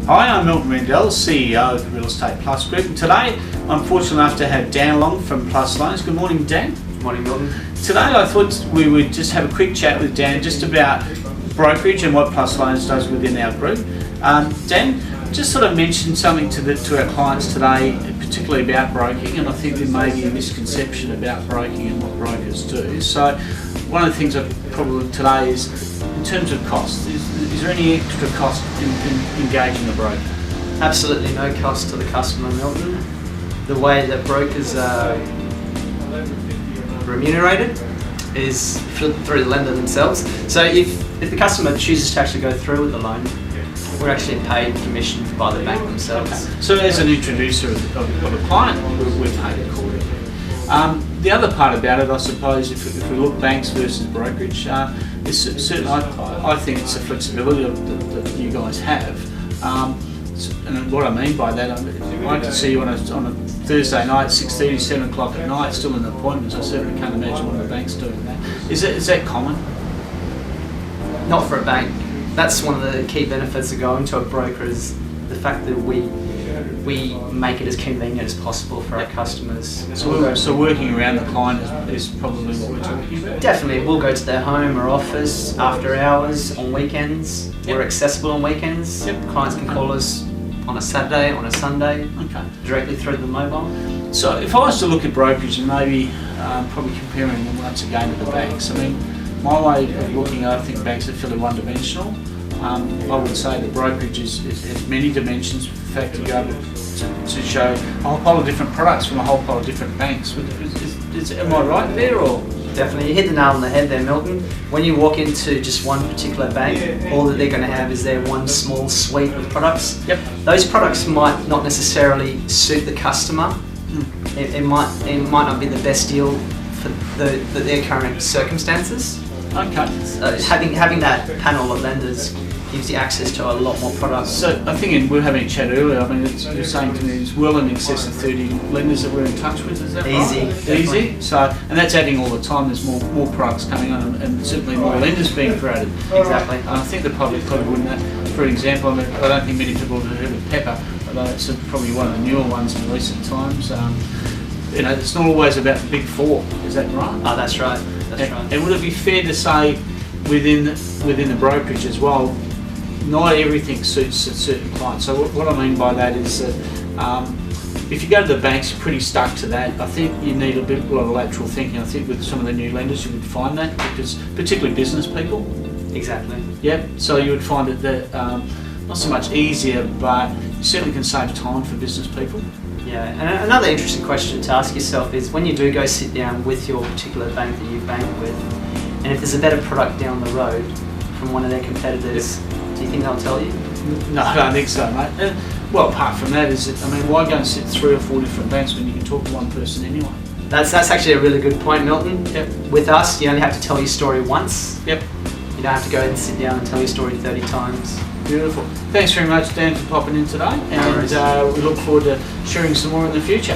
Hi, I'm Milton Rendell, CEO of the Real Estate Plus Group, and today I'm fortunate enough to have Dan Long from Plus Loans. Good morning, Dan. Good morning, Milton. Today I thought we would just have a quick chat with Dan just about brokerage and what Plus Loans does within our group. Dan, just sort of mentioned something to our clients today, particularly about broking, and I think there may be a misconception about broking and what brokers do. So one of the things I've probably today is, in terms of cost, is there any extra cost in engaging a broker? Absolutely no cost to the customer, Milton. The way that brokers are remunerated is through the lender themselves. So if the customer chooses to actually go through with the loan, we're actually paid commission by the bank themselves. Okay. So as an introducer of a client, we're paid accordingly. The other part about it, I suppose, if we look banks versus brokerage, is certainly I think it's the flexibility that you guys have. And what I mean by that, I can see you on a Thursday night, 6:30, 7 o'clock at night, still in appointments. I certainly can't imagine one of the banks doing that. Is that common? Not for a bank. That's one of the key benefits of going to a broker, is the fact that we make it as convenient as possible for our customers. So working around the client is probably what we're talking about? Definitely. We'll go to their home or office after hours, on weekends. Yep. We're accessible on weekends. Yep. Clients can call us on a Saturday, on a Sunday, Okay. directly through the mobile. So if I was to look at brokerage and maybe probably comparing them once again to the banks, I mean, my way of looking, I think banks are fairly one-dimensional. I would say that brokerage has many dimensions. In fact, you go to show a whole pile of different products from a whole pile of different banks. Am I right there, or? Definitely, you hit the nail on the head there, Milton. When you walk into just one particular bank, all that they're going to have is their one small suite of products. Yep. Those products might not necessarily suit the customer. It might not be the best deal for their current circumstances. Okay. So having that panel of lenders gives you access to a lot more products. So I think we were having a chat earlier. I mean, you're saying to me it's well in excess of 30 lenders that we're in touch with. Is that Easy, right? definitely. Easy. So, and that's adding all the time. There's more products coming on, and certainly more lenders being created. Exactly. I think the public probably wouldn't. For example, I mean, I don't think many people have heard of Pepper, although it's probably one of the newer ones in recent times. It's not always about the big four. Is that right? Oh, that's right. That's right. And would it be fair to say within the brokerage as well, not everything suits a certain client? So what I mean by that is that if you go to the banks, you're pretty stuck to that. I think you need a lot of lateral thinking. I think with some of the new lenders you would find that, because particularly business people. Exactly. Yep. So you would find it that not so much easier, but you certainly can save time for business people. Yeah, and another interesting question to ask yourself is, when you do go sit down with your particular bank that you bank with, and if there's a better product down the road from one of their competitors, do you think they'll tell you? No, I don't think so, mate. Well, apart from that, why go and sit 3 or 4 different banks when you can talk to one person anyway? That's actually a really good point, Milton. Yep. With us, you only have to tell your story once. Yep. You don't have to go and sit down and tell your story 30 times. Beautiful. Thanks very much, Dan, for popping in today, and we look forward to sharing some more in the future.